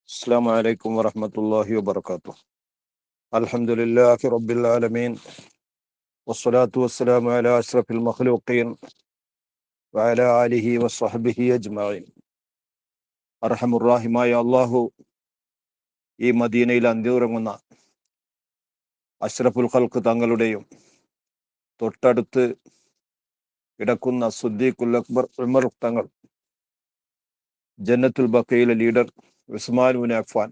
السلام عليكم ورحمة الله وبركاته. الحمد لله رب العالمين والصلاة والسلام على أشرف المخلوقين وعلى آله وصحبه أجمعين. അർഹമുറാഹിമായ അള്ളാഹു ഈ മദീനയിൽ അന്തിയുറങ്ങുന്ന അഷ്റഫുൽ ഖൽഖ് തങ്ങളുടെയും തൊട്ടടുത്ത് കിടക്കുന്ന സിദ്ദീഖുൽ അക്ബർ ഉമർ തങ്ങൾ, ജന്നത്തുൽ ബഖയിലെ ലീഡർ ഉസ്മാൻ ബിൻ അഫ്ഫാൻ,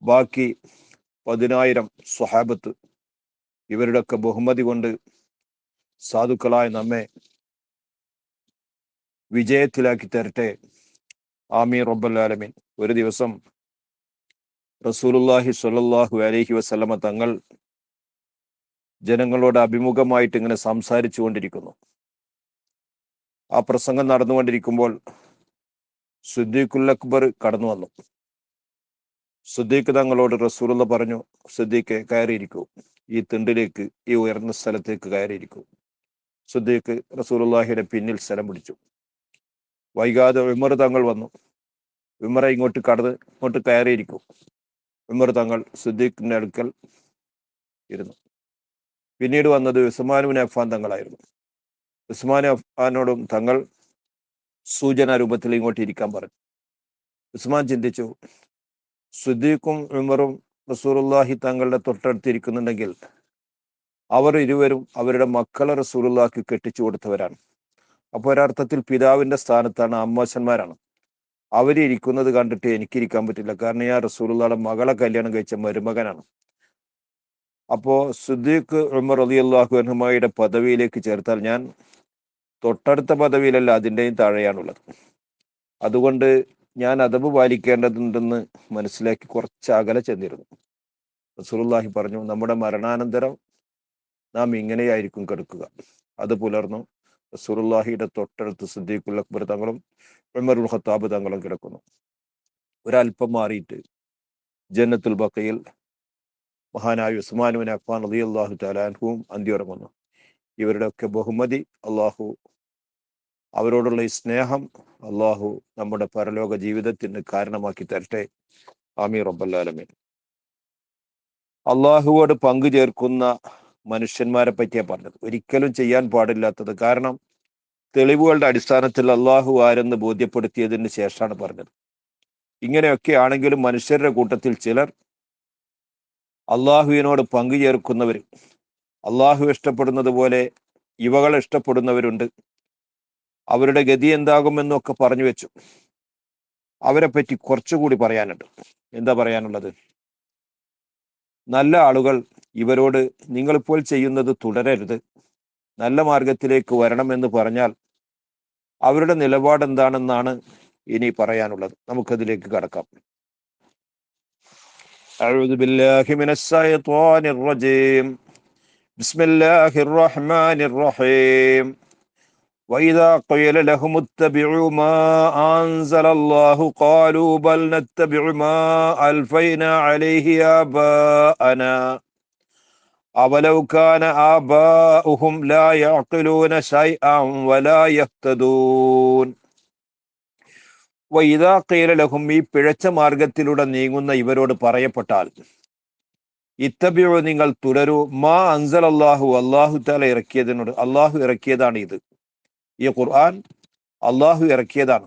ബാക്കി 10,000 സ്വഹാബത്ത്, ഇവരുടെയൊക്കെ ബഹുമതി കൊണ്ട് സാധുക്കളായ നമ്മെ വിജയത്തിലാക്കി തരട്ടെ. ആമീൻ റബ്ബൽ ആലമീൻ. ഒരു ദിവസം റസൂലുള്ളാഹി സ്വല്ലല്ലാഹു അലൈഹി വസല്ലമ തങ്ങൾ ജനങ്ങളോട് അഭിമുഖമായിട്ട് ഇങ്ങനെ സംസാരിച്ചു കൊണ്ടിരിക്കുന്നു. ആ പ്രസംഗം നടന്നുകൊണ്ടിരിക്കുമ്പോൾ സിദ്ദീഖുൽ അക്ബർ കടന്നു വന്നു. സിദ്ദീഖ് തങ്ങളോട് റസൂലുള്ള പറഞ്ഞു, സിദ്ദീഖെ കയറിയിരിക്കൂ, ഈ തിണ്ടിലേക്ക്, ഈ ഉയർന്ന സ്ഥലത്തേക്ക് കയറിയിരിക്കൂ. സിദ്ദീഖ് റസൂലുള്ളാഹിയുടെ പിന്നിൽ സ്ഥലം പിടിച്ചു. വൈകാതെ ഉമർ തങ്ങൾ വന്നു. ഉമറെ ഇങ്ങോട്ട് കയറിയിരിക്കും. ഉമർ തങ്ങൾ സിദ്ദീഖിന്റെ അടുക്കൽ ഇരുന്നു. പിന്നീട് വന്നത് ഉസ്മാൻ ബിൻ അഫ്ഫാൻ തങ്ങളായിരുന്നു. ഉസ്മാൻ അഫ്ഫാനോടും തങ്ങൾ സൂചന രൂപത്തിൽ ഇങ്ങോട്ട് ഇരിക്കാൻ പറഞ്ഞു. ഉസ്മാൻ ചിന്തിച്ചു, സിദ്ദീഖും ഉമറും റസൂലുള്ളാഹി തങ്ങളുടെ തൊട്ടടുത്തിരിക്കുന്നുണ്ടെങ്കിൽ അവർ ഇരുവരും അവരുടെ മക്കളെ റസൂലുള്ളാഹിക്ക് കെട്ടിച്ചു കൊടുത്തവരാണ്. അപ്പോൾ ഒരർത്ഥത്തിൽ പിതാവിന്റെ സ്ഥാനത്താണ്, അമ്മോശന്മാരാണ്. അവരിയ്ക്കുന്നത് കണ്ടിട്ട് എനിക്കിരിക്കാൻ പറ്റില്ല. കാരണം ഞാൻ റസൂലുള്ളാഹിയുടെ മകളെ കല്യാണം കഴിച്ച മരുമകനാണ്. അപ്പോ സിദ്ദീഖ് ഉമർ റളിയല്ലാഹു അൻഹുമായുടെ പദവിയിലേക്ക് ചേർത്താൽ ഞാൻ തൊട്ടടുത്ത പദവിയിലല്ല, അതിൻ്റെയും താഴെയാണുള്ളത്. അതുകൊണ്ട് ഞാൻ അദബ് പാലിക്കേണ്ടതുണ്ടെന്ന് മനസ്സിലാക്കി കുറച്ച് അകലെ ചെന്നിരുന്നു. റസൂലുള്ളാഹി പറഞ്ഞു, നമ്മുടെ മരണാനന്തരം നാം ഇങ്ങനെയായിരിക്കും കിടക്കുക. അത് പുലർന്നു. റസൂലുള്ളാഹിയുടെ തൊട്ടടുത്ത് സിദ്ദീഖുൽ അക്ബർ തങ്ങളും ഉമറുൽ ഖത്താബ് തങ്ങളും കിടക്കുന്നു. ഒരല്പം മാറിയിട്ട് ജന്നത്തുൽ ബഖയിൽ മഹാനായ ഉസ്മാൻ ബിൻ അഫ്ഫാൻ റളിയല്ലാഹു തആല അൻഹുവും അന്തിയുറങ്ങുന്നു. ഇവരുടെയൊക്കെ ബഹുമതി അള്ളാഹു, അവരോടുള്ള ഈ സ്നേഹം അള്ളാഹു നമ്മുടെ പരലോക ജീവിതത്തിന് കാരണമാക്കി തരട്ടെ. ആമീൻ റബ്ബൽ ആലമീൻ. അള്ളാഹുവോട് പങ്കു ചേർക്കുന്ന മനുഷ്യന്മാരെ പറ്റിയാണ് പറഞ്ഞത്. ഒരിക്കലും ചെയ്യാൻ പാടില്ലാത്തത്. കാരണം തെളിവുകളുടെ അടിസ്ഥാനത്തിൽ അള്ളാഹു ആരെന്ന് ബോധ്യപ്പെടുത്തിയതിന് ശേഷമാണ് പറഞ്ഞത്. ഇങ്ങനെയൊക്കെ ആണെങ്കിലും മനുഷ്യരുടെ കൂട്ടത്തിൽ ചിലർ അള്ളാഹുവിനോട് പങ്കു ചേർക്കുന്നവർ, അള്ളാഹു ഇഷ്ടപ്പെടുന്നത് പോലെ ഇവകളെ ഇഷ്ടപ്പെടുന്നവരുണ്ട്. അവരുടെ ഗതി എന്താകുമെന്നൊക്കെ പറഞ്ഞു വെച്ചു. അവരെ പറ്റി കുറച്ചുകൂടി പറയാനുണ്ട്. എന്താ പറയാനുള്ളത്? നല്ല ആളുകൾ ഇവരോട് നിങ്ങളിപ്പോൾ ചെയ്യുന്നത് തുടരരുത്, നല്ല മാർഗത്തിലേക്ക് വരണമെന്ന് പറഞ്ഞാൽ അവരുടെ നിലപാട് എന്താണെന്നാണ് ഇനി പറയാനുള്ളത്. നമുക്കതിലേക്ക് കടക്കാം. അഊദു ബില്ലാഹി മിനശ് ശൈത്വാനിർ റജീം. ബിസ്മില്ലാഹിർ റഹ്മാനിർ റഹീം. وإذا قيل لهم اتبعوا ما أنزل الله قالوا بل نتبع ما ألفينا عليه آباءنا أولو كان آباؤهم لا يعقلون شيئا ولا يهتدون. وإذا قيل لهم, ഈ പിഴച്ച മാർഗത്തിലൂടെ നീങ്ങുന്ന ഇവരോട് പറയപ്പെട്ടാൽ, ഇത്തബിഉ, നിങ്ങൾ തുടരൂ, മാ അൻസലല്ലാഹു, അല്ലാഹു തആല ഇറക്കിയതിനോട്, അല്ലാഹു ഇറക്കിയതാണ് ഇത്. ഈ ഖുർആൻ അള്ളാഹു ഇറക്കിയതാണ്.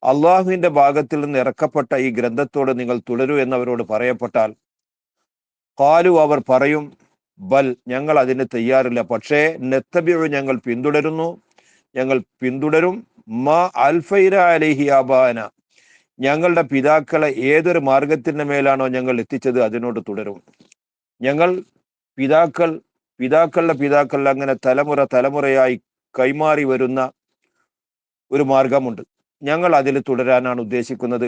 അള്ളാഹുവിന്റെ ഭാഗത്തിൽ നിന്ന് ഇറക്കപ്പെട്ട ഈ ഗ്രന്ഥത്തോട് നിങ്ങൾ തുടരൂ എന്നവരോട് പറയപ്പെട്ടാൽ, ഖാലു, അവർ പറയും, ബൽ, ഞങ്ങൾ അതിന് തയ്യാറില്ല, പക്ഷേ നത്തബിഉ, ഞങ്ങൾ പിന്തുടരും മാ അൽഫൈന അലൈഹി ആബാന, ഞങ്ങളുടെ പിതാക്കളെ ഏതൊരു മാർഗത്തിന്റെ മേലാണോ ഞങ്ങൾ എത്തിച്ചത് അതിനോട് തുടരും. ഞങ്ങൾ പിതാക്കളുടെ പിതാക്കൾ അങ്ങനെ തലമുറയായി കൈമാറി വരുന്ന ഒരു മാർഗമുണ്ട്. ഞങ്ങൾ അതിൽ തുടരാനാണ് ഉദ്ദേശിക്കുന്നത്.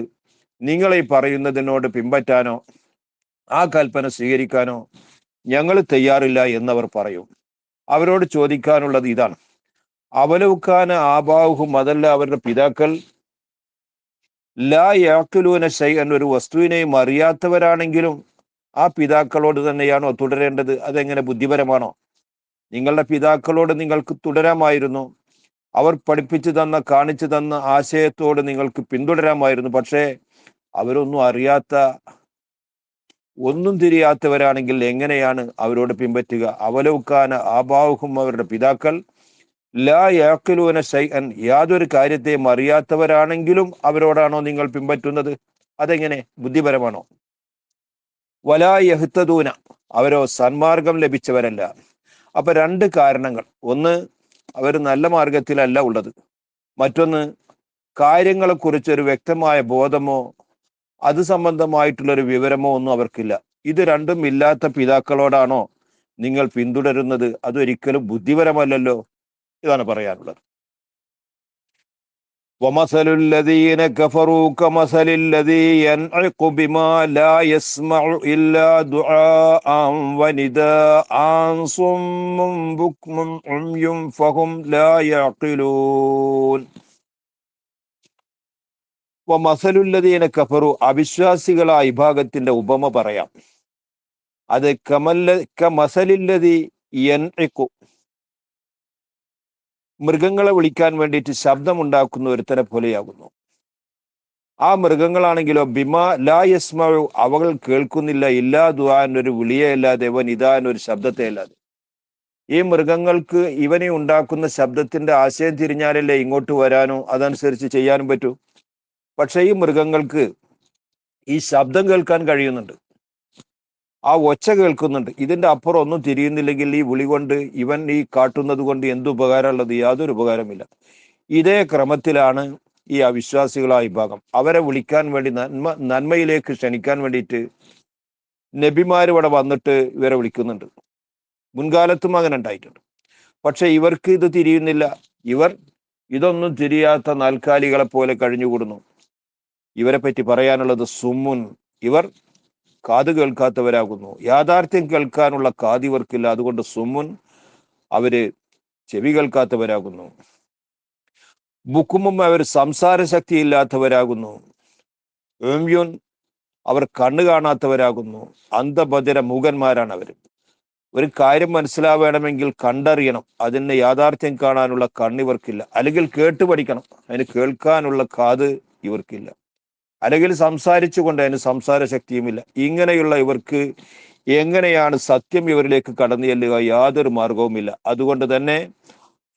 നിങ്ങളീ പറയുന്നതിനോട് പിൻപറ്റാനോ ആ കൽപ്പന സ്വീകരിക്കാനോ ഞങ്ങൾ തയ്യാറില്ല എന്നവർ പറയും. അവരോട് ചോദിക്കാനുള്ളത് ഇതാണ്: അവലൗകാന ആബാഉഹും, അതല്ല അവരുടെ പിതാക്കൾ, ലാ യഅഖിലൂന ശൈഅൻ, ഒരു വസ്തുവിനെയും അറിയാത്തവരാണെങ്കിലും ആ പിതാക്കളോട് തന്നെയാണോ തുടരേണ്ടത്? അതെങ്ങനെ ബുദ്ധിപരമാണോ? നിങ്ങളുടെ പിതാക്കളോട് നിങ്ങൾക്ക് തുടരാമായിരുന്നു. അവർ പഠിപ്പിച്ചു തന്ന കാണിച്ചു തന്ന ആശയത്തോട് നിങ്ങൾക്ക് പിന്തുടരാമായിരുന്നു. പക്ഷേ അവരൊന്നും അറിയാത്ത, ഒന്നും തിരിയാത്തവരാണെങ്കിൽ എങ്ങനെയാണ് അവരോട് പിൻപറ്റുക? അവലൗകാന ആബാഉഹും, അവരുടെ പിതാക്കൾ ലാ യഅഖിലൂന ശൈഅൻ, യാതൊരു കാര്യത്തെയും അറിയാത്തവരാണെങ്കിലും അവരോടാണോ നിങ്ങൾ പിൻപറ്റുന്നത്? അതെങ്ങനെ? ബുദ്ധിപരമാണോ? വലാ യഹ്തദൂന, അവരോ സന്മാർഗം ലഭിച്ചവരല്ല. അപ്പൊ രണ്ട് കാരണങ്ങൾ: ഒന്ന്, അവർ നല്ല മാർഗത്തിലല്ല ഉള്ളത്. മറ്റൊന്ന്, കാര്യങ്ങളെക്കുറിച്ച് ഒരു വ്യക്തമായ ബോധമോ അത് സംബന്ധമായിട്ടുള്ളൊരു വിവരമോ ഒന്നും അവർക്കില്ല. ഇത് രണ്ടും ഇല്ലാത്ത പിതാക്കളോടാണോ നിങ്ങൾ പിന്തുടരുന്നത്? അതൊരിക്കലും ബുദ്ധിപരമല്ലല്ലോ. ഇതാണ് പറയാനുള്ളത്. വമസലുല്ലദീന കഫറൂ കമസലില്ലദീ യൻഇഖു ബിമാ ലാ യസ്മഉ ഇല്ലാ ദുആഅൻ വനിദാഅൻ സുമ്മുൻ ബുക്മുൻ ഉംയുൻ ഫഹും ലാ യഅഖിലൂൻ. വമസലുല്ലദീന കഫറു, അവിശ്വാസികളായ വിഭാഗത്തിന്റെ ഉപമ പറയാം. അത് കമസലില്ലദീ യൻഇഖു, മൃഗങ്ങളെ വിളിക്കാൻ വേണ്ടിയിട്ട് ശബ്ദമുണ്ടാക്കുന്ന ഒരുത്തനെ പോലെയാകുന്നു. ആ മൃഗങ്ങളാണെങ്കിലോ ബിമാ ലാ യസ്മഉ, അവകൾ കേൾക്കുന്നില്ല, ഇല്ലാ ദുആൻ, ഒരു വിളിയെ അല്ലാതെ, വനിദാൻ, ഒരു ശബ്ദത്തെ അല്ലാതെ. ഈ മൃഗങ്ങൾക്ക് ഇവനെ ഉണ്ടാക്കുന്ന ശബ്ദത്തിന്റെ ആശയം തിരിഞ്ഞാലല്ലേ ഇങ്ങോട്ട് വരാനോ അതനുസരിച്ച് ചെയ്യാനും പറ്റൂ. പക്ഷെ ഈ മൃഗങ്ങൾക്ക് ഈ ശബ്ദം കേൾക്കാൻ കഴിയുന്നുണ്ട്, ആ ഒച്ച കേൾക്കുന്നുണ്ട്. ഇതിന്റെ അപ്പുറം ഒന്നും തിരിയുന്നില്ലെങ്കിൽ ഈ വിളി കൊണ്ട്, ഇവൻ ഈ കാട്ടുന്നത് കൊണ്ട് എന്ത് ഉപകാരമുള്ളത്? യാതൊരു ഉപകാരമില്ല. ഇതേ ക്രമത്തിലാണ് ഈ അവിശ്വാസികളായ വിഭാഗം. അവരെ വിളിക്കാൻ വേണ്ടി, നന്മയിലേക്ക് ക്ഷണിക്കാൻ വേണ്ടിയിട്ട് നബിമാർ ഇവിടെ വന്നിട്ട് ഇവരെ വിളിക്കുന്നുണ്ട്. മുൻകാലത്തും അങ്ങനെ ഉണ്ടായിട്ടുണ്ട്. പക്ഷെ ഇവർക്ക് ഇത് തിരിയുന്നില്ല. ഇവർ ഇതൊന്നും തിരിയാത്ത നാൽക്കാലികളെ പോലെ കഴിഞ്ഞുകൂടുന്നു. ഇവരെ പറ്റി പറയാനുള്ളത് സുമ്മുൻ, ഇവർ കാത് കേൾക്കാത്തവരാകുന്നു. യാഥാർത്ഥ്യം കേൾക്കാനുള്ള കാത് ഇവർക്കില്ല. അതുകൊണ്ട് സുമ്മുൻ, അവര് ചെവി കേൾക്കാത്തവരാകുന്നു. ബുക്കുമും, അവർ സംസാര ശക്തി ഇല്ലാത്തവരാകുന്നു. ഉംയുൻ, അവർ കണ്ണു കാണാത്തവരാകുന്നു. അന്ധബധിര മൂകന്മാരാണ് അവർ. ഒരു കാര്യം മനസ്സിലാവണമെങ്കിൽ കണ്ടറിയണം, അതിന് യാഥാർത്ഥ്യം കാണാനുള്ള കണ്ണിവർക്കില്ല. അല്ലെങ്കിൽ കേട്ട് പഠിക്കണം, അതിന് കേൾക്കാനുള്ള കാത് ഇവർക്കില്ല. അല്ലെങ്കിൽ സംസാരിച്ചുകൊണ്ട് അതിന് സംസാര ശക്തിയുമില്ല. ഇങ്ങനെയുള്ള ഇവർക്ക് എങ്ങനെയാണ് സത്യം ഇവരിലേക്ക് കടന്നു ചെല്ലുക? യാതൊരു മാർഗവുമില്ല. അതുകൊണ്ട് തന്നെ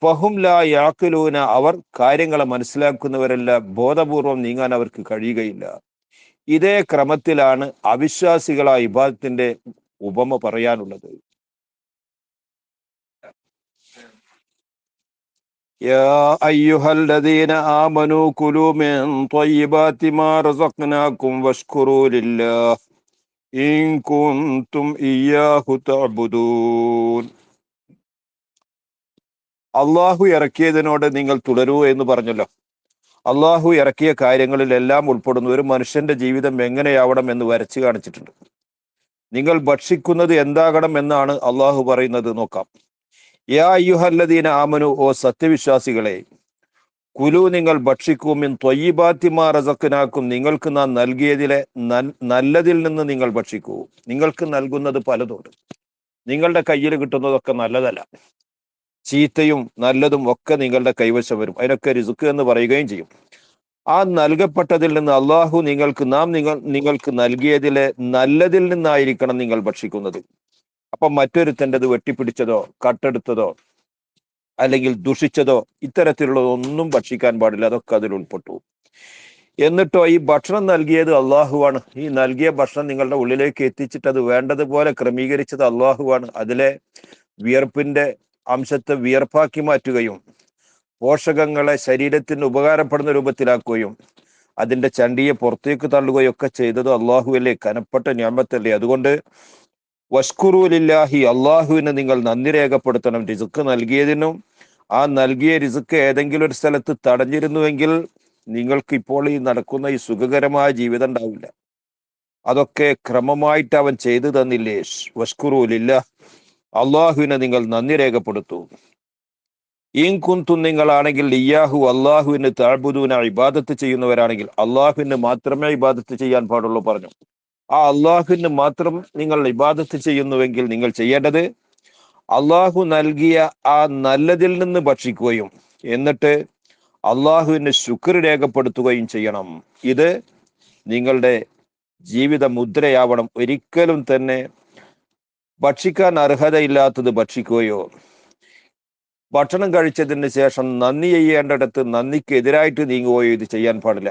ഫഹും ലാ യഅഖിലൂന, അവർ കാര്യങ്ങളെ മനസ്സിലാക്കുന്നവരല്ല, ബോധപൂർവം നീങ്ങാൻ അവർക്ക് കഴിയുകയില്ല. ഇതേ ക്രമത്തിലാണ് അവിശ്വാസികളായ ഇബാദത്തിന്റെ ഉപമ പറയാനുള്ളത്. യാ അയ്യുഹല്ലദീന ആമനൂ കുലൂ മിൻ ത്വയ്യിബാതി മാ റസഖ്നാകും വഷ്കുറൂ ലില്ലാഹ് ഇൻ കുൻതും ഇയ്യാഹു തഅബുദൂൻ. അള്ളാഹു ഇറക്കിയതിനോട് നിങ്ങൾ തുടരൂ എന്ന് പറഞ്ഞല്ലോ. അള്ളാഹു ഇറക്കിയ കാര്യങ്ങളിൽ എല്ലാം ഉൾപ്പെടുന്ന ഒരു മനുഷ്യന്റെ ജീവിതം എങ്ങനെയാവണം എന്ന് വരച്ചു കാണിച്ചിട്ടുണ്ട്. നിങ്ങൾ ഭക്ഷിക്കുന്നത് എന്താകണം എന്നാണ് അള്ളാഹു പറയുന്നത്. നോക്കാം. യാ അയ്യുഹല്ലദീന ആമനു, ഓ സത്യവിശ്വാസികളെ, കുലു, നിങ്ങൾ ഭക്ഷിക്കൂ, മിൻ ത്വയ്യിബാതി മാ റസഖ്നാകും, നിങ്ങൾക്ക് നാം നൽകിയതിലെ നല്ലതിൽ നിന്ന് നിങ്ങൾ ഭക്ഷിക്കൂ. നിങ്ങൾക്ക് നൽകുന്നത് പലതുണ്ട്. നിങ്ങളുടെ കയ്യിൽ കിട്ടുന്നതൊക്കെ നല്ലതല്ല. ചീത്തയും നല്ലതും ഒക്കെ നിങ്ങളുടെ കൈവശം വരും. അതിനൊക്കെ റിസ്ക് എന്ന് പറയുകയും ചെയ്യും. ആ നൽകപ്പെട്ടതിൽ നിന്ന് അള്ളാഹു നിങ്ങൾക്ക് നൽകിയതിലെ നല്ലതിൽ നിന്നായിരിക്കണം നിങ്ങൾ ഭക്ഷിക്കുന്നത്. അപ്പൊ മറ്റൊരുത്തൻ്റെത് വെട്ടിപ്പിടിച്ചതോ കട്ടെടുത്തതോ അല്ലെങ്കിൽ ദുഷിച്ചതോ ഇത്തരത്തിലുള്ളതൊന്നും ഭക്ഷിക്കാൻ പാടില്ല. അതൊക്കെ അതിൽ ഉൾപ്പെട്ടു. എന്നിട്ടോ ഈ ഭക്ഷണം നൽകിയത് അള്ളാഹുവാണ്. ഈ നൽകിയ ഭക്ഷണം നിങ്ങളുടെ ഉള്ളിലേക്ക് എത്തിച്ചിട്ട് അത് വേണ്ടതുപോലെ ക്രമീകരിച്ചത് അള്ളാഹുവാണ്. അതിലെ വിയർപ്പിന്റെ അംശത്തെ വിയർപ്പാക്കി മാറ്റുകയും പോഷകങ്ങളെ ശരീരത്തിന് ഉപകാരപ്പെടുന്ന രൂപത്തിലാക്കുകയും അതിന്റെ ചണ്ടിയെ പുറത്തേക്ക് തള്ളുകയും ഒക്കെ ചെയ്തത് അള്ളാഹുവല്ലേ, കനപ്പെട്ട നിഅമത്തല്ലേ. അതുകൊണ്ട് വഷ്കുറൂ ലില്ലാഹി, അള്ളാഹുവിന് നിങ്ങൾ നന്ദി രേഖപ്പെടുത്തണം റിസ്ക് നൽകിയതിനും. ആ നൽകിയ റിസ്ക് ഏതെങ്കിലും ഒരു സ്ഥലത്ത് തടഞ്ഞിരുന്നുവെങ്കിൽ നിങ്ങൾക്ക് ഇപ്പോൾ ഈ നടക്കുന്ന ഈ സുഖകരമായ ജീവിതം ഉണ്ടാവില്ല. അതൊക്കെ ക്രമമായിട്ട് അവൻ ചെയ്തു തന്നില്ലേ. വഷ്കുറൂ ലില്ലാഹ്, അള്ളാഹുവിനെ നിങ്ങൾ നന്ദി രേഖപ്പെടുത്തൂ. ഇൻ കുന്തും, നിങ്ങളാണെങ്കിൽ ഇയ്യാഹു, അള്ളാഹുവിന് തഅബുദൂന, ഇബാദത്ത് ചെയ്യുന്നവരാണെങ്കിൽ, അള്ളാഹുവിന് മാത്രമേ ഇബാദത്ത് ചെയ്യാൻ പാടുള്ളൂ പറഞ്ഞു. ആ അള്ളാഹുവിന് മാത്രം നിങ്ങൾ ഇബാദത്ത് ചെയ്യുന്നുവെങ്കിൽ നിങ്ങൾ ചെയ്യേണ്ടത് അള്ളാഹു നൽകിയ ആ നല്ലതിൽ നിന്ന് ഭക്ഷിക്കുകയും എന്നിട്ട് അള്ളാഹുവിന് ശുക്ർ രേഖപ്പെടുത്തുകയും ചെയ്യണം. ഇത് നിങ്ങളുടെ ജീവിത മുദ്രയാവണം. ഒരിക്കലും തന്നെ ഭക്ഷിക്കാൻ അർഹതയില്ലാത്തത് ഭക്ഷിക്കുകയോ ഭക്ഷണം കഴിച്ചതിന് ശേഷം നന്ദി ചെയ്യേണ്ടിടത്ത് നന്ദിക്ക് എതിരായിട്ട് നീങ്ങുകയോ ഇത് ചെയ്യാൻ പാടില്ല.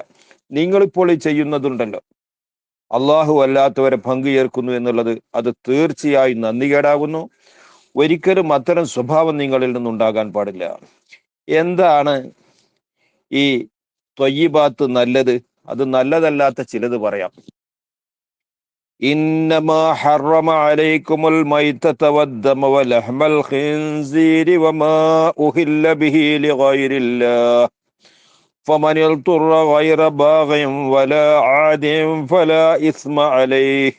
നിങ്ങളിപ്പോൾ ഈ ചെയ്യുന്നതുണ്ടല്ലോ, അള്ളാഹു അല്ലാത്തവരെ പങ്കു ചേർക്കുന്നു എന്നുള്ളത്, അത് തീർച്ചയായും നന്ദികേടാകുന്നു. ഒരിക്കലും അത്തരം സ്വഭാവം നിങ്ങളിൽ നിന്നുണ്ടാകാൻ പാടില്ല. എന്താണ് ഈ ത്വയ്യിബാത്ത് നല്ലത്? അത് നല്ലതല്ലാത്ത ചിലത് പറയാം. ഇന്നമാ ഹറമ അലൈക്കുമുൽ മൈതത വദ്ദമ വലഹ്മൽ ഖിൻസീരി വമാ ഉഹില്ല ബിഹി ലിഗൈരില്ലാഹ് ഫമൻ യൽതുറ ഗൈറ ബാഗിൻ വലാ ആദിൻ ഫലാ ഇസ്മ അലൈഹി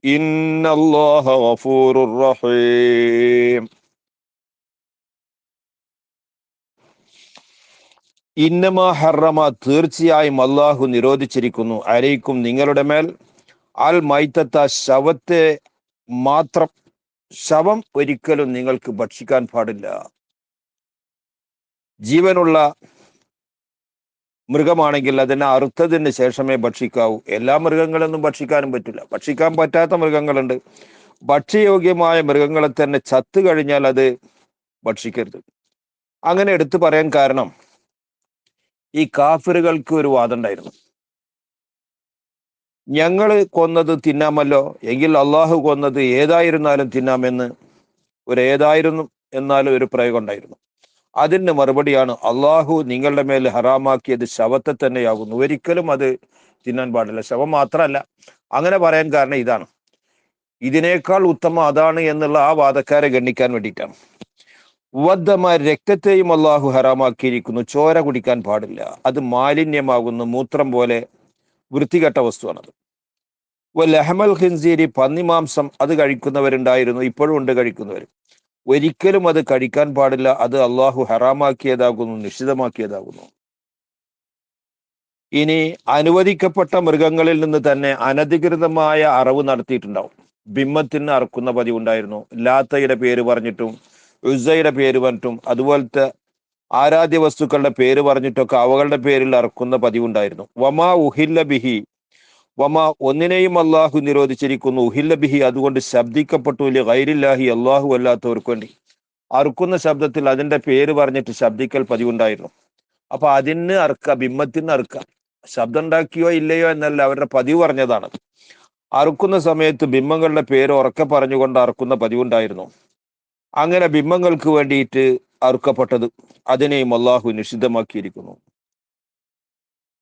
ഇന്നല്ലാഹ ഗഫൂറുർ റഹീം. ഇന്നമാ ഹറമ, തീർച്ചയായും അള്ളാഹു നിരോധിച്ചിരിക്കുന്നു, അലൈക്കും നിങ്ങളുടെ മേൽ, അൽ മൈത്തത്ത, ശവത്തെ മാത്രം. ശവം ഒരിക്കലും നിങ്ങൾക്ക് ഭക്ഷിക്കാൻ പാടില്ല. ജീവനുള്ള മൃഗമാണെങ്കിൽ അതിനെ അറുത്തതിന് ശേഷമേ ഭക്ഷിക്കാവൂ. എല്ലാ മൃഗങ്ങളൊന്നും ഭക്ഷിക്കാനും പറ്റില്ല. ഭക്ഷിക്കാൻ പറ്റാത്ത മൃഗങ്ങളുണ്ട്. ഭക്ഷ്യയോഗ്യമായ മൃഗങ്ങളെ തന്നെ ചത്തു കഴിഞ്ഞാൽ അത് ഭക്ഷിക്കരുത്. അങ്ങനെ എടുത്തു പറയാൻ കാരണം, ഈ കാഫിറുകൾക്ക് ഒരു വാദം ഉണ്ടായിരുന്നു, ഞങ്ങൾ കൊന്നത് തിന്നാമല്ലോ, എങ്കിൽ അള്ളാഹു കൊന്നത് ഏതായിരുന്നാലും തിന്നാമെന്ന് ഏതായിരുന്നു എന്നാലും ഒരു പ്രയോഗം ഉണ്ടായിരുന്നു. അതിന് മറുപടിയാണ്, അള്ളാഹു നിങ്ങളുടെ മേൽ ഹറാമാക്കിയത് ശവത്തെ തന്നെയാകുന്നു, ഒരിക്കലും അത് തിന്നാൻ പാടില്ല. ശവം മാത്രമല്ല. അങ്ങനെ പറയാൻ കാരണം ഇതാണ്, ഇതിനേക്കാൾ ഉത്തമം അതാണ് എന്നുള്ള ആ വാദക്കാരെ ഗണ്ണിക്കാൻ വേണ്ടിയിട്ടാണ്. വദ്ദമ, രക്തത്തെയും അള്ളാഹു ഹറാമാക്കിയിരിക്കുന്നു, ചോര കുടിക്കാൻ പാടില്ല, അത് മാലിന്യമാകുന്നു, മൂത്രം പോലെ വൃത്തികെട്ട വസ്തുവാണത്. ലഹമൽ ഖിൻസീരി, പന്നിമാംസം, അത് കഴിക്കുന്നവരുണ്ടായിരുന്നു, ഇപ്പോഴും ഉണ്ട് കഴിക്കുന്നവർ. ഒരിക്കലും അത് കഴിക്കാൻ പാടില്ല, അത് അള്ളാഹു ഹറാമാക്കിയതാകുന്നു, നിഷിദ്ധമാക്കിയതാകുന്നു. ഇനി അനുവദിക്കപ്പെട്ട മൃഗങ്ങളിൽ നിന്ന് തന്നെ അനധികൃതമായ അറവ് നടത്തിയിട്ടുണ്ടാവും. ബിംബത്തിന് അറക്കുന്ന പതിവുണ്ടായിരുന്നു, ലാത്തയുടെ പേര് പറഞ്ഞിട്ടും ഉസ്സയുടെ പേര് പറഞ്ഞിട്ടും അതുപോലത്തെ ആരാധ്യ വസ്തുക്കളുടെ പേര് പറഞ്ഞിട്ടൊക്കെ അവകളുടെ പേരിൽ അറക്കുന്ന പതിവുണ്ടായിരുന്നു. വമാ ഉഹില്ല ബിഹി, വമാ ഒന്നിനെയും അള്ളാഹു നിരോധിച്ചിരിക്കുന്നു, ഉഹില്ല ബിഹി, അതുകൊണ്ട് ശബ്ദിക്കപ്പെട്ടു, ഗൈരില്ലാഹി, അള്ളാഹു അല്ലാത്തവർക്ക് വേണ്ടി. അറുക്കുന്ന ശബ്ദത്തിൽ അതിന്റെ പേര് പറഞ്ഞിട്ട് ശബ്ദിക്കൽ പതിവുണ്ടായിരുന്നു. അപ്പൊ അതിന് അറുക്ക, ബിംബത്തിന് അറുക്ക, ശബ്ദം ഉണ്ടാക്കിയോ ഇല്ലയോ എന്നല്ല, അവരുടെ പതിവ് പറഞ്ഞതാണ്. അറുക്കുന്ന സമയത്ത് ബിംബങ്ങളുടെ പേര് ഉറക്കെ പറഞ്ഞുകൊണ്ട് അറുക്കുന്ന പതിവുണ്ടായിരുന്നു. അങ്ങനെ ബിംബങ്ങൾക്ക് വേണ്ടിയിട്ട് അറുക്കപ്പെട്ടത്, അതിനെയും അള്ളാഹു നിഷിദ്ധമാക്കിയിരിക്കുന്നു.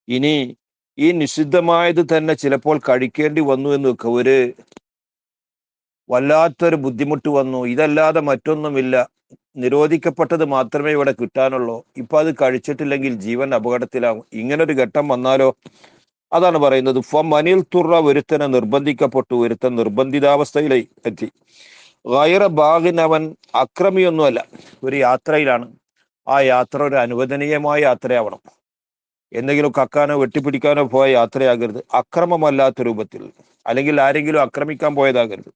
ഇനി ഈ നിഷിദ്ധമായത് തന്നെ ചിലപ്പോൾ കഴിക്കേണ്ടി വന്നു എന്ന് വെക്കുക, ഒരു വല്ലാത്തൊരു ബുദ്ധിമുട്ട് വന്നു, ഇതല്ലാതെ മറ്റൊന്നുമില്ല, നിരോധിക്കപ്പെട്ടത് മാത്രമേ ഇവിടെ കിട്ടാനുള്ളൂ, ഇപ്പൊ അത് കഴിച്ചിട്ടില്ലെങ്കിൽ ജീവൻ അപകടത്തിലാകും, ഇങ്ങനൊരു ഘട്ടം വന്നാലോ? അതാണ് പറയുന്നത്, ഫമനിൽ തുറ, ഒരുത്തനെ നിർബന്ധിക്കപ്പെട്ടു, ഒരുത്തൻ നിർബന്ധിതാവസ്ഥയിലേക്ക് എത്തി. ഗൈറ ബാഗിൻ, അവൻ അക്രമിയൊന്നുമല്ല, ഒരു യാത്രയിലാണ്. ആ യാത്ര ഒരു അനുവദനീയമായ യാത്രയാവണം. എന്തെങ്കിലും കക്കാനോ വെട്ടിപ്പിടിക്കാനോ പോയ യാത്രയാകരുത്, അക്രമമല്ലാത്ത രൂപത്തിൽ, അല്ലെങ്കിൽ ആരെങ്കിലും ആക്രമിക്കാൻ പോയതാകരുത്.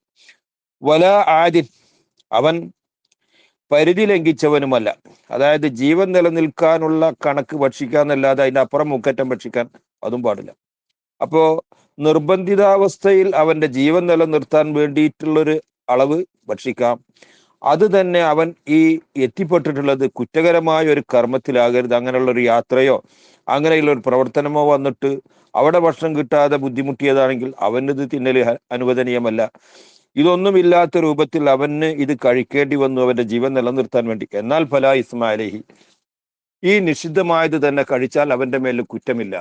വല ആദിൻ, അവൻ പരിധി ലംഘിച്ചവനുമല്ല, അതായത് ജീവൻ നിലനിൽക്കാനുള്ള കണക്ക് ഭക്ഷിക്കാന്നല്ലാതെ അതിന്റെ അപ്പുറം മുക്കറ്റം ഭക്ഷിക്കാൻ അതും പാടില്ല. അപ്പോ നിർബന്ധിതാവസ്ഥയിൽ അവന്റെ ജീവൻ നിലനിർത്താൻ വേണ്ടിയിട്ടുള്ളൊരു അളവ് ഭക്ഷിക്കാം. അത് തന്നെ അവൻ ഈ എത്തിപ്പെട്ടിട്ടുള്ളത് കുറ്റകരമായ ഒരു കർമ്മത്തിലാകരുത്. അങ്ങനെയുള്ള ഒരു യാത്രയോ അങ്ങനെയുള്ള ഒരു പ്രവർത്തനമോ വന്നിട്ട് അവിടെ ഭക്ഷണം കിട്ടാതെ ബുദ്ധിമുട്ടിയതാണെങ്കിൽ അവനത് തിന്നല് അനുവദനീയമല്ല. ഇതൊന്നുമില്ലാത്ത രൂപത്തിൽ അവന് ഇത് കഴിക്കേണ്ടി വന്നു, അവന്റെ ജീവൻ നിലനിർത്താൻ വേണ്ടി. എന്നാൽ ഫലാ ഇസ്മ അലൈഹി, ഈ നിഷിദ്ധമായത് തന്നെ കഴിച്ചാൽ അവന്റെ മേൽ കുറ്റമില്ല.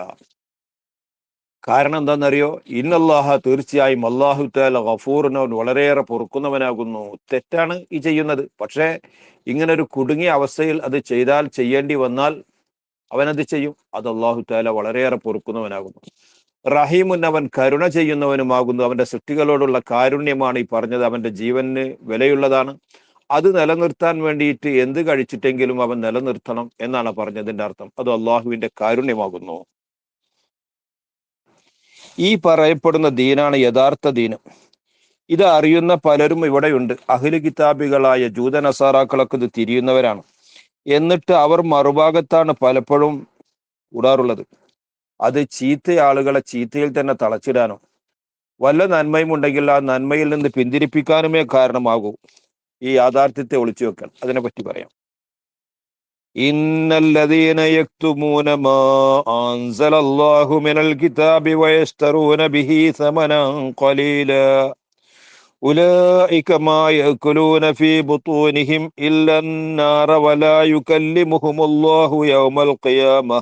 കാരണം എന്താണെന്നറിയോ? ഇന്നല്ലാഹ, തീർച്ചയായും അല്ലാഹു തആല ഗഫൂറിനോൻ, വളരെയേറെ പൊറുക്കുന്നവനാകുന്നു. തെറ്റാണ് ഈ ചെയ്യുന്നത്, പക്ഷേ ഇങ്ങനെ ഒരു കുടുങ്ങിയ അവസ്ഥയിൽ അത് ചെയ്താൽ, ചെയ്യേണ്ടി വന്നാൽ അവനത് ചെയ്യും. അത് അല്ലാഹു തആല വളരെയേറെ പൊറുക്കുന്നവനാകുന്നു. റഹീമുൻ, അവൻ കരുണ ചെയ്യുന്നവനുമാകുന്നു. അവന്റെ സൃഷ്ടികളോടുള്ള കാരുണ്യമാണ് ഈ പറഞ്ഞത്. അവന്റെ ജീവന് വിലയുള്ളതാണ്. അത് നിലനിർത്താൻ വേണ്ടിയിട്ട് എന്ത് കഴിച്ചിട്ടെങ്കിലും അവൻ നിലനിർത്തണം എന്നാണ് പറഞ്ഞതിന്റെ അർത്ഥം. അത് അള്ളാഹുവിന്റെ കാരുണ്യമാകുന്നു. ഈ പറയപ്പെടുന്ന ദീനാണ് യഥാർത്ഥ ദീനം. ഇത് അറിയുന്ന പലരും ഇവിടെയുണ്ട്. അഹ്ലു കിതാബികളായ ജൂത നസാറാക്കളൊക്കെ ഇത് തിരിയുന്നവരാണ്. എന്നിട്ട് അവർ മറുഭാഗത്താണ് പലപ്പോഴും കൂടാറുള്ളത്. അത് ചീത്ത ആളുകളെ ചീത്തയിൽ തന്നെ തളച്ചിടാനോ വല്ല നന്മയും ഉണ്ടെങ്കിൽ ആ നന്മയിൽ നിന്ന് പിന്തിരിപ്പിക്കാനുമേ കാരണമാകൂ ഈ യാഥാർത്ഥ്യത്തെ ഒളിച്ചു വെക്കാൻ. അതിനെപ്പറ്റി പറയാം. ഇന്നല്ലദീന യക്തുമൂന മാ അൻസലല്ലാഹു മിനൽ കിതാബി വയസ്തറൂന ബിഹി സമനൻ ഖലീലാ ഉലൈക മാ യഅകുലൂന ഫീ ബുതൂനിഹിം ഇല്ലന്നാറ വലാ യുകല്ലിമുഹുമുല്ലാഹു യൗമൽ ഖിയാമ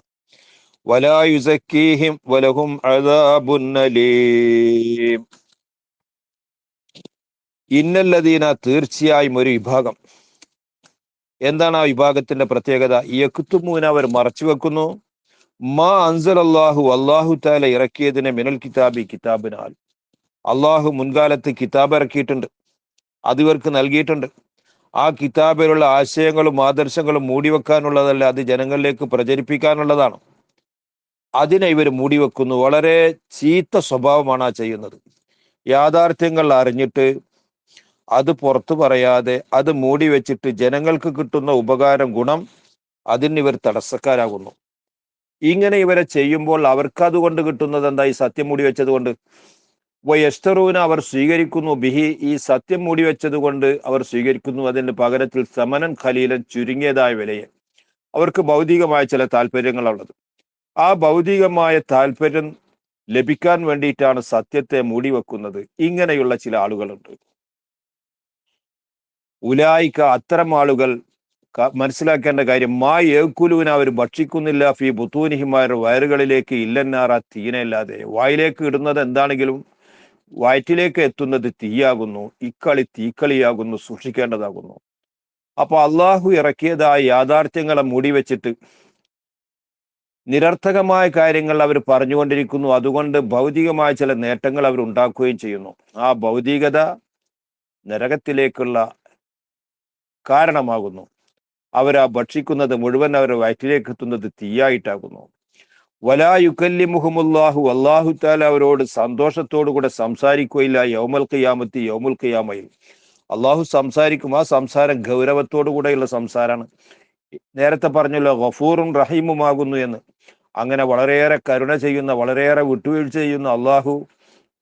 വലാ യുസക്കീഹിം വലഹും അദാബുൻ അലീം. ഇന്നല്ലദീന തീർച്ചയായും ഒരു വിഭാഗം. എന്താണ് ആ വിഭാഗത്തിന്റെ പ്രത്യേകത? യക്തുമൂന അവർ മറച്ചു വെക്കുന്നു മാ അൻസലല്ലാഹു അല്ലാഹു തആല ഇറക്കിയതിനെ മിനൽ കിതാബി കിതാബിനാൽ. അള്ളാഹു മുൻകാലത്ത് കിതാബ് ഇറക്കിയിട്ടുണ്ട്, അത് ഇവർക്ക് നൽകിയിട്ടുണ്ട്. ആ കിതാബിലുള്ള ആശയങ്ങളും ആദർശങ്ങളും മൂടിവെക്കാനുള്ളതല്ല, അത് ജനങ്ങളിലേക്ക് പ്രചരിപ്പിക്കാനുള്ളതാണ്. അതിനെ ഇവർ മൂടിവെക്കുന്നു. വളരെ ചീത്ത സ്വഭാവമാണ് ആ ചെയ്യുന്നത്. യാഥാർത്ഥ്യങ്ങൾ അറിഞ്ഞിട്ട് അത് പുറത്തു പറയാതെ അത് മൂടി വെച്ചിട്ട് ജനങ്ങൾക്ക് കിട്ടുന്ന ഉപകാരം ഗുണം അതിന് ഇവർ തടസ്സക്കാരാകുന്നു. ഇങ്ങനെ ഇവരെ ചെയ്യുമ്പോൾ അവർക്ക് അതുകൊണ്ട് കിട്ടുന്നത് എന്താ? ഈ സത്യം മൂടി വെച്ചത് കൊണ്ട്. വയസ്തറൂന അവർ സ്വീകരിക്കുന്നു ബിഹി ഈ സത്യം മൂടി വെച്ചത് കൊണ്ട് അവർ സ്വീകരിക്കുന്നു അതിന്റെ പകരത്തിൽ സമനൻ ഖലീലൻ ചുരുങ്ങിയതായ വിലയെ. അവർക്ക് ഭൗതികമായ ചില താല്പര്യങ്ങളുള്ളത്. ആ ഭൗതികമായ താല്പര്യം ലഭിക്കാൻ വേണ്ടിയിട്ടാണ് സത്യത്തെ മൂടി വെക്കുന്നത്. ഇങ്ങനെയുള്ള ചില ആളുകളുണ്ട്. ഉലായിക്ക അത്തരം ആളുകൾ മനസ്സിലാക്കേണ്ട കാര്യം മാ ഏക്കുലൂന അവർ ഭക്ഷിക്കുന്നില്ല ഫി ബുത്തൂനിഹിമാരുടെ വയറുകളിലേക്ക് ഇല്ലന്നാറ തീനല്ലാതെ. വായിലേക്ക് ഇടുന്നത് എന്താണെങ്കിലും വയറ്റിലേക്ക് എത്തുന്നത് തീയാകുന്നു. ഇക്കളി തീക്കളിയാകുന്നു, സൂക്ഷിക്കേണ്ടതാകുന്നു. അപ്പൊ അള്ളാഹു ഇറക്കിയതായ യാഥാർത്ഥ്യങ്ങളെ മൂടി വെച്ചിട്ട് നിരർത്ഥകമായ കാര്യങ്ങൾ അവർ പറഞ്ഞുകൊണ്ടിരിക്കുന്നു. അതുകൊണ്ട് ഭൗതികമായ ചില നേട്ടങ്ങൾ അവർ ഉണ്ടാക്കുകയും ചെയ്യുന്നു. ആ ഭൗതികത നരകത്തിലേക്കുള്ള കാരണമാകുന്നു. അവരാ ഭക്ഷിക്കുന്നത് മുഴുവൻ അവരുടെ വയറ്റിലേക്ക് എത്തുന്നത് തീയായിട്ടാകുന്നു. വലാ യുകല്ലിമുഹുമുല്ലാഹു അല്ലാഹു തആല അവരോട് സന്തോഷത്തോടു കൂടെ സംസാരിക്കുകയില്ല. യൗമൽ ഖിയാമത്തി യൗമുൽ ഖിയാമയിൽ അള്ളാഹു സംസാരിക്കും. ആ സംസാരം ഗൗരവത്തോടു കൂടെയുള്ള സംസാരമാണ്. നേരത്തെ പറഞ്ഞല്ലോ ഗഫൂറും റഹീമുമാകുന്നു എന്ന്. അങ്ങനെ വളരെയേറെ കരുണ ചെയ്യുന്ന, വളരെയേറെ വിട്ടുവീഴ്ച ചെയ്യുന്ന അള്ളാഹു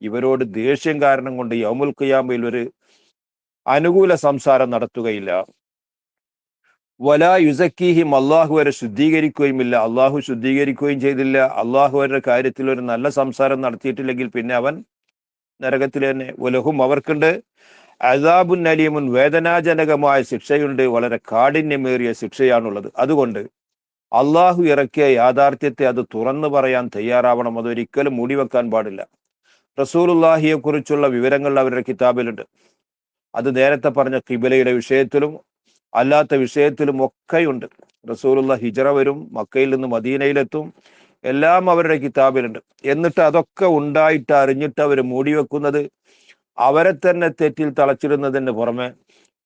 ഇവരോട് ദേഷ്യം കാരണം കൊണ്ട് യൗമുൽ ഖിയാമയിൽ ഒരു അനുകൂല സംസാരം നടത്തുകയില്ല. വലാ യുസക്കീഹിം അള്ളാഹു വരെ ശുദ്ധീകരിക്കുകയുമില്ല. അള്ളാഹു ശുദ്ധീകരിക്കുകയും ചെയ്തില്ല. അള്ളാഹു അവരുടെ കാര്യത്തിൽ ഒരു നല്ല സംസാരം നടത്തിയിട്ടില്ലെങ്കിൽ പിന്നെ അവൻ നരകത്തിൽ തന്നെ. വലഹും അവർക്കുണ്ട് അദാബുൻ അലീമുൻ വേദനാജനകമായ ശിക്ഷയുണ്ട്. വളരെ കാഠിന്യമേറിയ ശിക്ഷയാണുള്ളത്. അതുകൊണ്ട് അള്ളാഹു ഇറക്കിയ യാഥാർത്ഥ്യത്തെ അത് തുറന്നു പറയാൻ തയ്യാറാവണം. അതൊരിക്കലും മൂടിവെക്കാൻ പാടില്ല. റസൂലുള്ളാഹിയെ കുറിച്ചുള്ള വിവരങ്ങൾ അവരുടെ കിതാബിലുണ്ട്. അത് നേരത്തെ പറഞ്ഞ ഖിബലയുടെ വിഷയത്തിലും അല്ലാത്ത വിഷയത്തിലും ഒക്കെയുണ്ട്. റസൂലുള്ള ഹിജറ വരും, മക്കയിൽ നിന്ന് മദീനയിലെത്തും, എല്ലാം അവരുടെ കിതാബിലുണ്ട്. എന്നിട്ട് അതൊക്കെ ഉണ്ടായിട്ട് അറിഞ്ഞിട്ട് അവർ മൂടിവെക്കുന്നത് അവരെ തന്നെ തെറ്റിൽ തളച്ചിടുന്നതിന് പുറമെ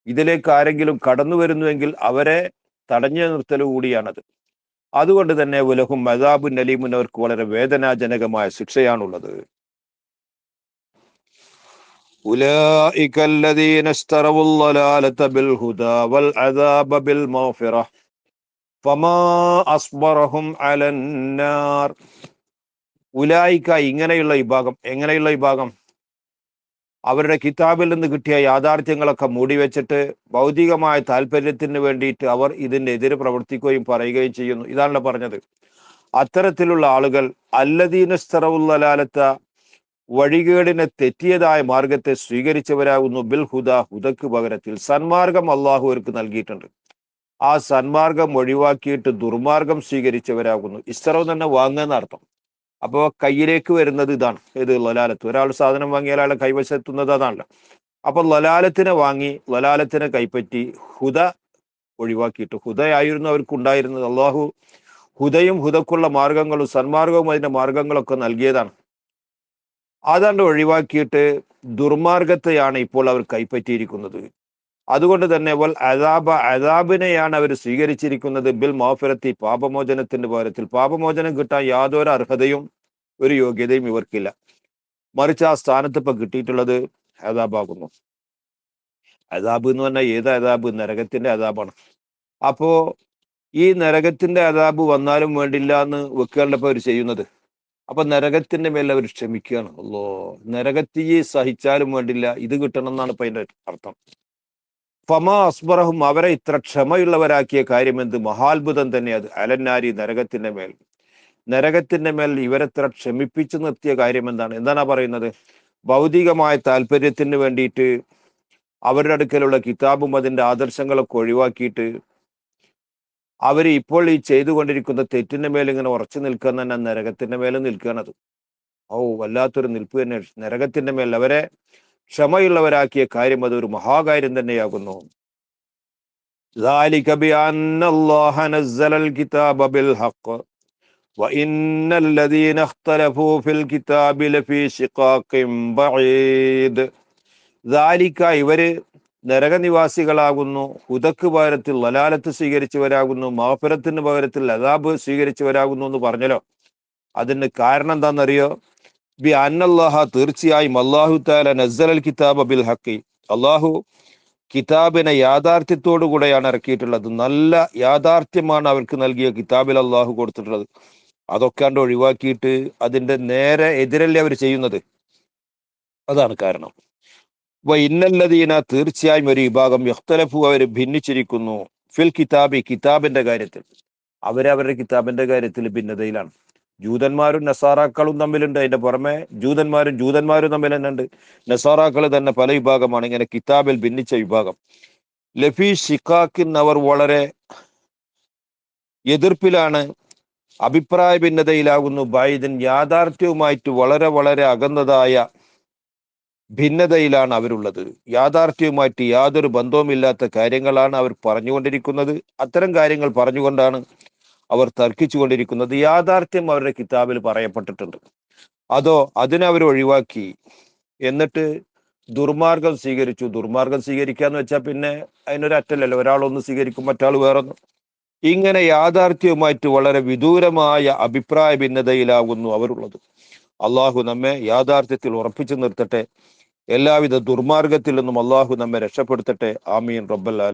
ഇതിലേക്ക് ആരെങ്കിലും കടന്നു വരുന്നുവെങ്കിൽ അവരെ തടഞ്ഞു നിർത്തൽ കൂടിയാണത്. അതുകൊണ്ട് തന്നെ ഉലഹും അദാബുൻ അലീമുൻ അവർക്ക് വളരെ വേദനാജനകമായ ശിക്ഷയാണുള്ളത്. أولئك الذين اشتروا الضلالة بالهدى والعذاب بالمغفرة فما أصبرهم على النار. ഉലായിക്ക ഇങ്ങനെയുള്ള വിഭാഗം. എങ്ങനെയുള്ള വിഭാഗം? അവരുടെ കിതാബിൽ നിന്ന് കിട്ടിയ യാഥാർത്ഥ്യങ്ങളൊക്കെ മൂടിവെച്ചിട്ട് ഭൗതികമായ താല്പര്യത്തിന് വേണ്ടിയിട്ട് അവർ ഇതിന്റെ എതിരെ പ്രവർത്തിക്കുകയും പറയുകയും ചെയ്യുന്നു. ഇതാണല്ലോ പറഞ്ഞത്. അത്തരത്തിലുള്ള ആളുകൾ അല്ലദീനസ്തറവുല്ലലാലത്ത വഴികേടിനെ തെറ്റിയതായ മാർഗത്തെ സ്വീകരിച്ചവരാകുന്നു. ബിൽ ഹുദ ഹുദക്ക് പകരത്തിൽ സന്മാർഗം അള്ളാഹു അവർക്ക് നൽകിയിട്ടുണ്ട്. ആ സന്മാർഗം ഒഴിവാക്കിയിട്ട് ദുർമാർഗം സ്വീകരിച്ചവരാകുന്നു. ഇസ്തറവ് തന്നെ വാങ്ങുന്ന അർത്ഥം. അപ്പോൾ കയ്യിലേക്ക് വരുന്നത് ഇതാണ്. ഏത്? ലലാലത്ത്. ഒരാൾ സാധനം വാങ്ങിയാൽ അയാളെ കൈവശെത്തുന്നത് അതാണല്ലോ. അപ്പൊ ലലാലത്തിനെ വാങ്ങി ലലാലത്തിനെ കൈപ്പറ്റി ഹുദ ഒഴിവാക്കിയിട്ട്, ഹുദയായിരുന്നു അവർക്ക് ഉണ്ടായിരുന്നത്. അള്ളാഹു ഹുദയും ഹുദക്കുള്ള മാർഗങ്ങളും സന്മാർഗവും അതിന്റെ മാർഗങ്ങളൊക്കെ നൽകിയതാണ്. അതാണ്ട് ഒഴിവാക്കിയിട്ട് ദുർമാർഗത്തെയാണ് ഇപ്പോൾ അവർ കൈപ്പറ്റിയിരിക്കുന്നത്. അതുകൊണ്ട് തന്നെ വൽ അദാബിനെയാണ് അവർ സ്വീകരിച്ചിരിക്കുന്നത്. ബിൽ മഗ്ഫിറത്തി പാപമോചനത്തിന്റെ പകരത്തിൽ. പാപമോചനം കിട്ടാൻ യാതൊരു അർഹതയും ഒരു യോഗ്യതയും ഇവർക്കില്ല. മറിച്ച് ആ സ്ഥാനത്ത് ഇപ്പൊ കിട്ടിയിട്ടുള്ളത് അദാബാകുന്നു. അദാബ് എന്ന് പറഞ്ഞാൽ ഏത് അദാബ്? നരകത്തിന്റെ അദാബാണ്. അപ്പോ ഈ നരകത്തിന്റെ അദാബ് വന്നാലും വേണ്ടില്ല എന്ന് വെക്കുകയല്ലപ്പോ അവർ ചെയ്യുന്നത്. അപ്പൊ നരകത്തിന്റെ മേൽ അവർ ക്ഷമിക്കുകയാണ്. അല്ലോ, നരകത്തീ സഹിച്ചാലും വേണ്ടില്ല, ഇത് കിട്ടണം എന്നാണ് ഇപ്പൊ അതിന്റെ അർത്ഥം. ഫമാ അസ്ബറഹും, അവരെ ഇത്ര ക്ഷമയുള്ളവരാക്കിയ കാര്യം എന്ത് മഹാത്ഭുതം തന്നെ അത്. അലന്നാരി, നരകത്തിന്റെ മേൽ. നരകത്തിന്റെ മേൽ ഇവരെത്ര ക്ഷമിപ്പിച്ചു നിർത്തിയ കാര്യം എന്താണ് പറയുന്നത്? ഭൗതികമായ താല്പര്യത്തിന് വേണ്ടിയിട്ട് അവരുടെ അടുക്കലുള്ള കിതാബും അതിന്റെ ആദർശങ്ങളൊക്കെ ഒഴിവാക്കിയിട്ട് അവർ ഇപ്പോൾ ഈ ചെയ്തുകൊണ്ടിരിക്കുന്ന തെറ്റിന്റെ മേൽ ഇങ്ങനെ ഉറച്ചു നിൽക്കുന്ന തന്നെ നരകത്തിന്റെ മേലെ നിൽക്കുകയാണത്. ഓ, വല്ലാത്തൊരു നിൽപ്പ് തന്നെ. നരകത്തിന്റെ മേൽ അവരെ ക്ഷമയുള്ളവരാക്കിയ കാര്യം അതൊരു മഹാകാര്യം തന്നെയാകുന്നു. ذلك بأن الله نزل الكتاب بالحق وإن الذين اختلفوا في الكتاب لفي شقاق بعيد. ذلك, ഇവര് നരകനിവാസികളാകുന്നു, ഹുദക്ക് പകരത്തിൽ ലലാലത്ത് സ്വീകരിച്ചവരാകുന്നു, മഗ്ഫിറത്തിന് പകരത്തിൽ അദാബ് സ്വീകരിച്ചവരാകുന്നു എന്ന് പറഞ്ഞല്ലോ. അതിന് കാരണം എന്താണെന്നറിയോ? ബി അന്നല്ലാഹ, തീർച്ചയായും അല്ലാഹു തആല നസ്സലൽ കിതാബ ബിൽ ഹഖി, അല്ലാഹു കിതാബിനെ യാഥാർത്ഥ്യത്തോടു കൂടെയാണ് ഇറക്കിയിട്ടുള്ളത്. നല്ല യാഥാർത്ഥ്യമാണ് അവർക്ക് നൽകിയ കിതാബിൽ അല്ലാഹു കൊടുത്തിട്ടുള്ളത്. അതൊക്കെ കണ്ട് ഒഴിവാക്കിയിട്ട് അതിന്റെ നേരെ എതിരല്ലേ അവർ ചെയ്യുന്നത്. അതാണ് കാരണം. ഇന്നല്ലദീന, തീർച്ചയായും ഒരു വിഭാഗം, യഖ്തലഫു, അവർ ഭിന്നിച്ചിരിക്കുന്നു, ഫിൽ കിതാബി, കിതാബിന്റെ കാര്യത്തിൽ. അവരവരുടെ കിതാബിന്റെ കാര്യത്തിൽ ഭിന്നതയിലാണ്. ജൂതന്മാരും നസാറാക്കളും തമ്മിലുണ്ട്. അതിന്റെ പുറമെ ജൂതന്മാരും തമ്മിൽ തന്നെ ഉണ്ട്. നസാറാക്കൾ തന്നെ പല വിഭാഗമാണ്. ഇങ്ങനെ കിതാബിൽ ഭിന്നിച്ച വിഭാഗം. ലഫി ഷിഖാക്കിൻ, അവർ വളരെ എതിർപ്പിലാണ്, അഭിപ്രായ ഭിന്നതയിലാകുന്നു. ബൈദിൻ, യാഥാർത്ഥ്യവുമായിട്ട് വളരെ വളരെ അകന്നതായ ഭിന്നതയിലാണ് അവരുള്ളത്. യാഥാർത്ഥ്യവുമായിട്ട് യാതൊരു ബന്ധവുമില്ലാത്ത കാര്യങ്ങളാണ് അവർ പറഞ്ഞുകൊണ്ടിരിക്കുന്നത്. അത്തരം കാര്യങ്ങൾ പറഞ്ഞുകൊണ്ടാണ് അവർ തർക്കിച്ചുകൊണ്ടിരിക്കുന്നത്. യാഥാർത്ഥ്യം അവരുടെ കിതാബിൽ പറയപ്പെട്ടിട്ടുണ്ട്, അതോ അതിനവർ ഒഴിവാക്കി. എന്നിട്ട് ദുർമാർഗം സ്വീകരിച്ചു. ദുർമാർഗം സ്വീകരിക്കാന്ന് വെച്ചാൽ പിന്നെ അതിനൊരു അറ്റല്ലല്ലോ. ഒരാളൊന്ന് സ്വീകരിക്കും, മറ്റാൾ വേറൊന്ന്. ഇങ്ങനെ യാഥാർത്ഥ്യവുമായിട്ട് വളരെ വിദൂരമായ അഭിപ്രായ ഭിന്നതയിലാകുന്നു അവരുള്ളത്. അള്ളാഹു നമ്മെ യാഥാർത്ഥ്യത്തിൽ ഉറപ്പിച്ചു നിർത്തട്ടെ. എല്ലാവിധ ദുർമാർഗത്തിൽ നിന്നും അള്ളാഹു നമ്മെ രക്ഷപ്പെടുത്തട്ടെ. ആമീൻ റബ്ബൽ ആലമീൻ.